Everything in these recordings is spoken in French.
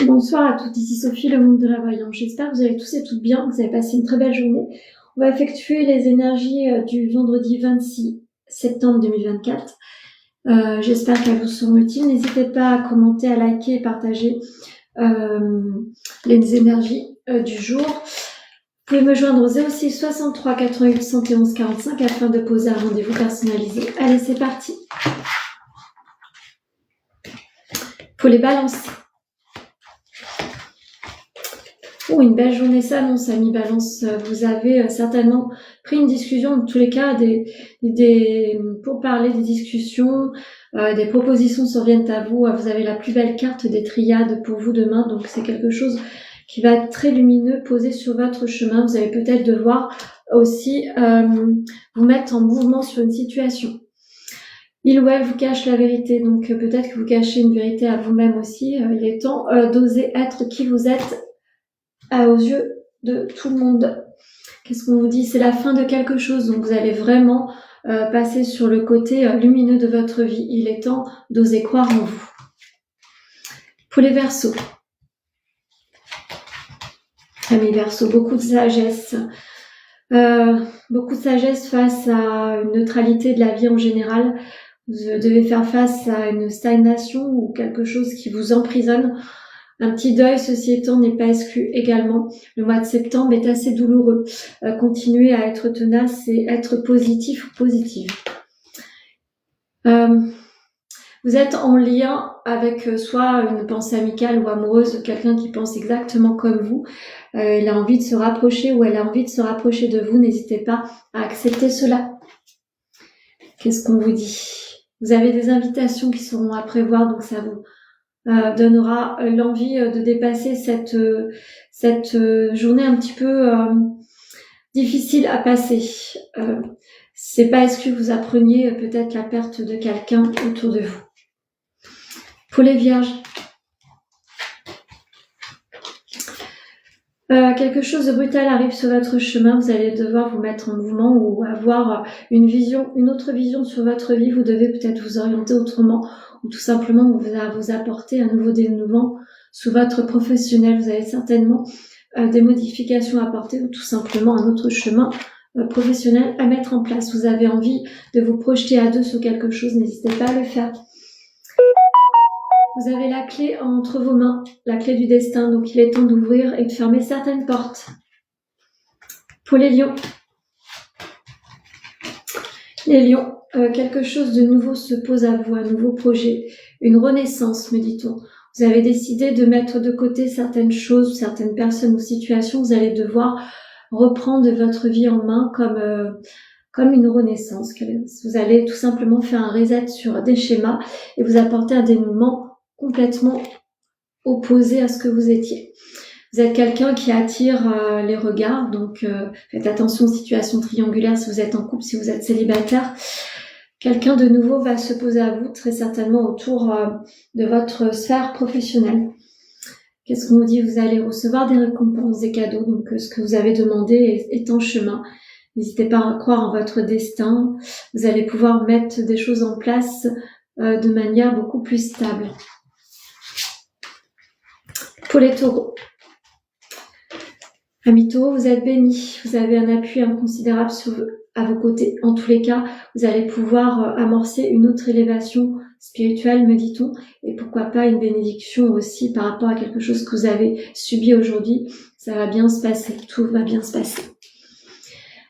Bonsoir à toutes, ici Sophie, le monde de la voyance. J'espère que vous allez tous et toutes bien, que vous avez passé une très belle journée. On va effectuer les énergies du vendredi 26 septembre 2024. J'espère qu'elles vous seront utiles. N'hésitez pas à commenter, à liker et partager les énergies du jour. Vous pouvez me joindre au 06 63 88 71 45 afin de poser un rendez-vous personnalisé. Allez, c'est parti. Pour les balances. Oh, une belle journée s'annonce, amis Balance. Vous avez certainement pris une discussion, en tous les cas, pour parler des discussions, des propositions surviennent à vous. Vous avez la plus belle carte des triades pour vous demain, donc c'est quelque chose qui va être très lumineux, posé sur votre chemin. Vous allez peut-être devoir aussi vous mettre en mouvement sur une situation. Il ou elle vous cache la vérité, donc peut-être que vous cachez une vérité à vous-même aussi. Il est temps d'oser être qui vous êtes aux yeux de tout le monde. Qu'est-ce qu'on vous dit? C'est la fin de quelque chose, donc vous allez vraiment passer sur le côté lumineux de votre vie. Il est temps d'oser croire en vous. Pour les Verseaux. Amis Verseaux, beaucoup de sagesse. Beaucoup de sagesse face à une neutralité de la vie en général. Vous devez faire face à une stagnation ou quelque chose qui vous emprisonne. Un petit deuil, ceci étant, n'est pas exclu également. Le mois de septembre est assez douloureux. Continuez à être tenace et être positif ou positive. Vous êtes en lien avec soit une pensée amicale ou amoureuse, quelqu'un qui pense exactement comme vous. Il a envie de se rapprocher ou elle a envie de se rapprocher de vous. N'hésitez pas à accepter cela. Qu'est-ce qu'on vous dit? Vous avez des invitations qui seront à prévoir, donc ça vous donnera l'envie de dépasser cette journée un petit peu difficile à passer. C'est pas exclu que vous appreniez peut-être la perte de quelqu'un autour de vous. Pour les vierges, quelque chose de brutal arrive sur votre chemin, vous allez devoir vous mettre en mouvement ou avoir une autre vision sur votre vie. Vous devez peut-être vous orienter autrement ou tout simplement vous apporter un nouveau dénouement sous votre professionnel. Vous avez certainement des modifications à apporter ou tout simplement un autre chemin professionnel à mettre en place. Vous avez envie de vous projeter à deux sur quelque chose, n'hésitez pas à le faire. Vous avez la clé entre vos mains, la clé du destin, donc il est temps d'ouvrir et de fermer certaines portes. Pour les lions. Les lions, quelque chose de nouveau se pose à vous, un nouveau projet, une renaissance, me dit-on. Vous avez décidé de mettre de côté certaines choses, certaines personnes ou situations, vous allez devoir reprendre votre vie en main comme une renaissance. Vous allez tout simplement faire un reset sur des schémas et vous apporter un dénouement complètement opposé à ce que vous étiez. Vous êtes quelqu'un qui attire les regards, donc faites attention aux situations triangulaires si vous êtes en couple, si vous êtes célibataire. Quelqu'un de nouveau va se poser à vous, très certainement autour de votre sphère professionnelle. Qu'est-ce qu'on vous dit? Vous allez recevoir des récompenses, des cadeaux, donc ce que vous avez demandé est en chemin. N'hésitez pas à croire en votre destin. Vous allez pouvoir mettre des choses en place de manière beaucoup plus stable. Pour les taureaux. Amis taureaux, vous êtes bénis. Vous avez un appui inconsidérable à vos côtés. En tous les cas, vous allez pouvoir amorcer une autre élévation spirituelle, me dit-on, et pourquoi pas une bénédiction aussi par rapport à quelque chose que vous avez subi aujourd'hui. Ça va bien se passer, tout va bien se passer.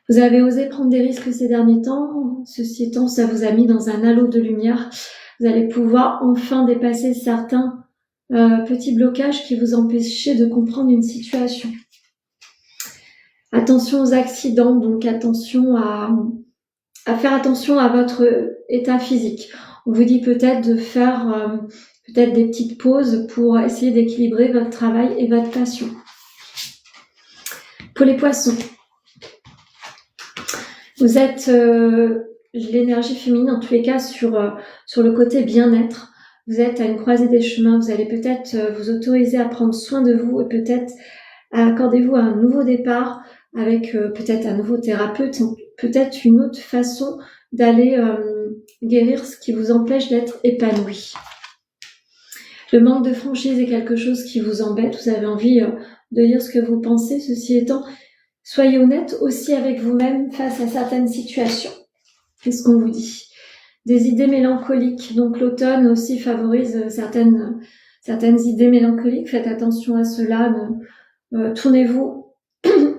Vous avez osé prendre des risques ces derniers temps. Ceci étant, ça vous a mis dans un halo de lumière. Vous allez pouvoir enfin dépasser certains petits blocages qui vous empêchaient de comprendre une situation. Attention aux accidents, donc attention à faire attention à votre état physique. On vous dit peut-être de faire peut-être des petites pauses pour essayer d'équilibrer votre travail et votre passion. Pour les poissons, vous êtes l'énergie féminine en tous les cas sur le côté bien-être. Vous êtes à une croisée des chemins, vous allez peut-être vous autoriser à prendre soin de vous et peut-être accordez-vous un nouveau départ avec peut-être un nouveau thérapeute, peut-être une autre façon d'aller guérir ce qui vous empêche d'être épanoui. Le manque de franchise est quelque chose qui vous embête. Vous avez envie de dire ce que vous pensez. Ceci étant, soyez honnête aussi avec vous-même face à certaines situations. Qu'est-ce qu'on vous dit? Des idées mélancoliques. Donc l'automne aussi favorise certaines idées mélancoliques. Faites attention à cela. Tournez-vous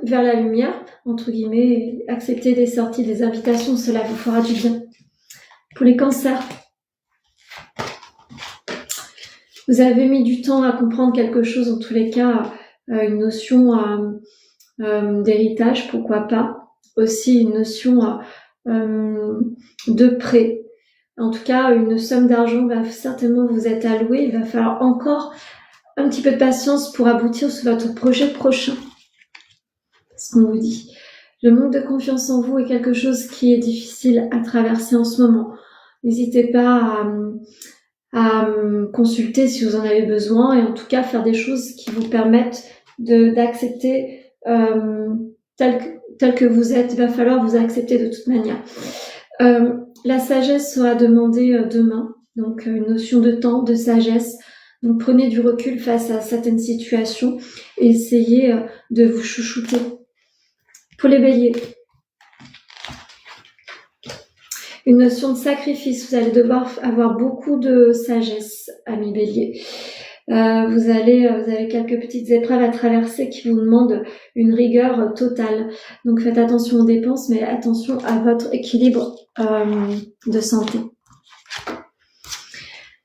vers la lumière, entre guillemets, et acceptez des sorties, des invitations. Cela vous fera du bien. Pour les cancers, vous avez mis du temps à comprendre quelque chose, en tous les cas, une notion d'héritage, pourquoi pas. Aussi une notion de prêt. En tout cas, une somme d'argent va certainement vous être allouée. Il va falloir encore un petit peu de patience pour aboutir sur votre projet prochain. C'est ce qu'on vous dit. Le manque de confiance en vous est quelque chose qui est difficile à traverser en ce moment. N'hésitez pas à consulter si vous en avez besoin et en tout cas faire des choses qui vous permettent d'accepter tel que vous êtes. Il va falloir vous accepter de toute manière. La sagesse sera demandée demain, donc une notion de temps, de sagesse. Donc prenez du recul face à certaines situations et essayez de vous chouchouter. Pour les béliers, une notion de sacrifice. Vous allez devoir avoir beaucoup de sagesse, amis béliers. Vous avez quelques petites épreuves à traverser qui vous demandent une rigueur totale. Donc faites attention aux dépenses, mais attention à votre équilibre de santé.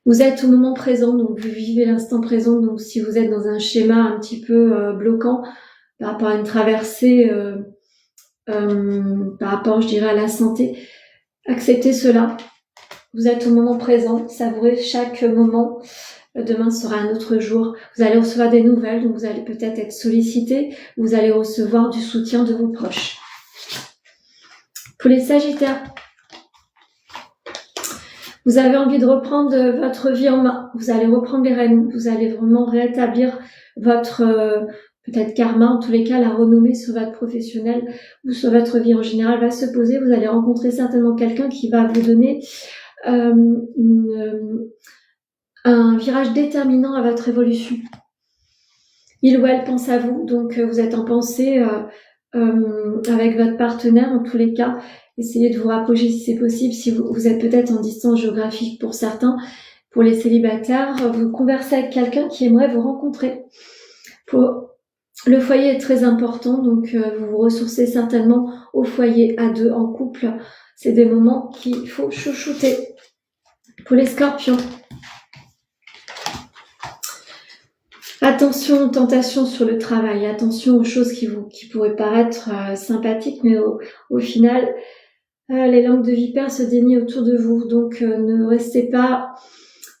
Vous êtes au moment présent, donc vous vivez l'instant présent. Donc si vous êtes dans un schéma un petit peu bloquant par rapport à une traversée, par rapport, je dirais, à la santé, acceptez cela. Vous êtes au moment présent, savourez chaque moment. Demain sera un autre jour. Vous allez recevoir des nouvelles, donc vous allez peut-être être sollicité. Vous allez recevoir du soutien de vos proches. Pour les Sagittaires, vous avez envie de reprendre votre vie en main. Vous allez reprendre les rênes. Vous allez vraiment rétablir votre peut-être karma, en tous les cas, la renommée sur votre professionnel ou sur votre vie en général va se poser. Vous allez rencontrer certainement quelqu'un qui va vous donner un virage déterminant à votre évolution. Il ou elle pense à vous, donc vous êtes en pensée avec votre partenaire en tous les cas. Essayez de vous rapprocher si c'est possible. Si vous êtes peut-être en distance géographique pour certains, pour les célibataires, vous conversez avec quelqu'un qui aimerait vous rencontrer. Le foyer est très important, donc vous vous ressourcez certainement au foyer à deux, en couple. C'est des moments qu'il faut chouchouter. Pour les Scorpions, attention aux tentations sur le travail, attention aux choses qui pourraient paraître sympathiques, mais au final, les langues de vipère se dénient autour de vous. Donc ne restez pas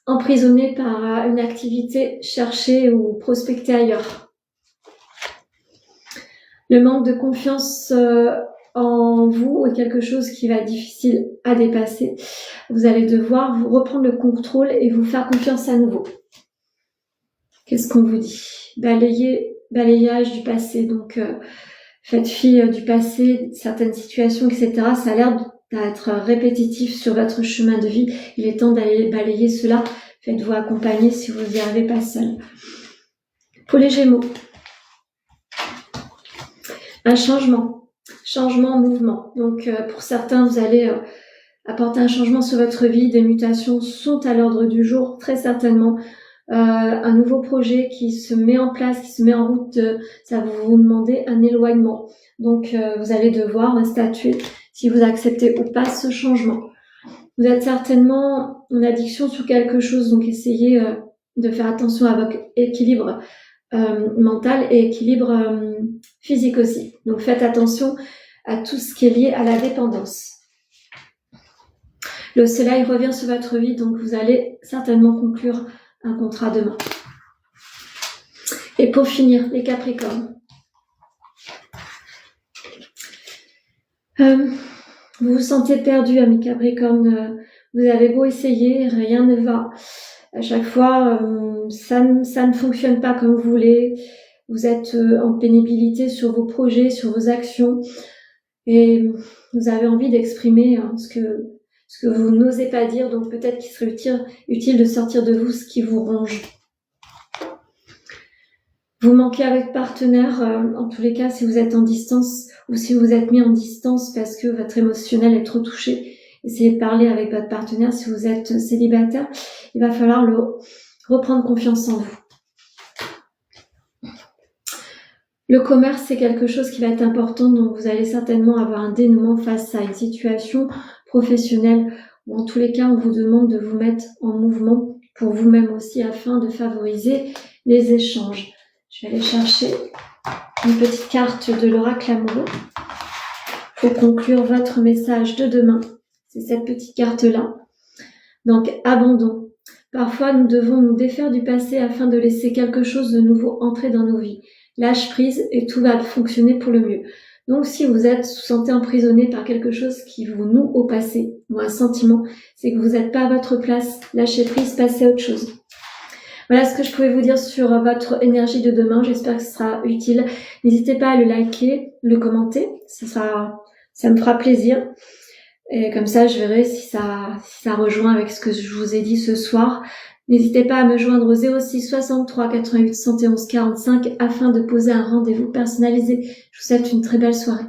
emprisonné par une activité, cherchez ou prospectez ailleurs. Le manque de confiance en vous est quelque chose qui va être difficile à dépasser. Vous allez devoir vous reprendre le contrôle et vous faire confiance à nouveau. Qu'est-ce qu'on vous dit? Balayage du passé. Donc, faites fi du passé, certaines situations, etc. Ça a l'air d'être répétitif sur votre chemin de vie. Il est temps d'aller balayer cela. Faites-vous accompagner si vous n'y arrivez pas seul. Pour les Gémeaux, un changement, mouvement. Donc, pour certains, vous allez apporter un changement sur votre vie. Des mutations sont à l'ordre du jour, très certainement. Un nouveau projet qui se met en place, qui se met en route, ça va vous demander un éloignement. Donc, vous allez devoir statuer si vous acceptez ou pas ce changement. Vous êtes certainement en addiction sur quelque chose, donc essayez de faire attention à votre équilibre mental et équilibre physique aussi. Donc, faites attention à tout ce qui est lié à la dépendance. Le soleil revient sur votre vie, donc vous allez certainement conclure un contrat demain. Et pour finir, les Capricornes. Vous vous sentez perdu, amis Capricornes. Vous avez beau essayer, rien ne va. À chaque fois, ça ne fonctionne pas comme vous voulez. Vous êtes en pénibilité sur vos projets, sur vos actions. Et vous avez envie d'exprimer ce que vous n'osez pas dire. Donc peut-être qu'il serait utile de sortir de vous ce qui vous ronge. Vous manquez avec partenaire, en tous les cas, si vous êtes en distance ou si vous êtes mis en distance parce que votre émotionnel est trop touché, essayez de parler avec votre partenaire. Si vous êtes célibataire, il va falloir reprendre confiance en vous. Le commerce, c'est quelque chose qui va être important, donc vous allez certainement avoir un dénouement face à une situation professionnelle, ou en tous les cas, on vous demande de vous mettre en mouvement pour vous-même aussi afin de favoriser les échanges. Je vais aller chercher une petite carte de l'oracle amoureux pour conclure votre message de demain. C'est cette petite carte-là. Donc, abandon. Parfois, nous devons nous défaire du passé afin de laisser quelque chose de nouveau entrer dans nos vies. Lâche prise et tout va fonctionner pour le mieux. Donc, si vous sentez emprisonné par quelque chose qui vous noue au passé, ou un sentiment, c'est que vous n'êtes pas à votre place. Lâchez prise, passez à autre chose. Voilà ce que je pouvais vous dire sur votre énergie de demain. J'espère que ce sera utile. N'hésitez pas à le liker, le commenter. Ça me fera plaisir. Et comme ça, je verrai si ça rejoint avec ce que je vous ai dit ce soir. N'hésitez pas à me joindre au 06 63 88 71 45 afin de poser un rendez-vous personnalisé. Je vous souhaite une très belle soirée.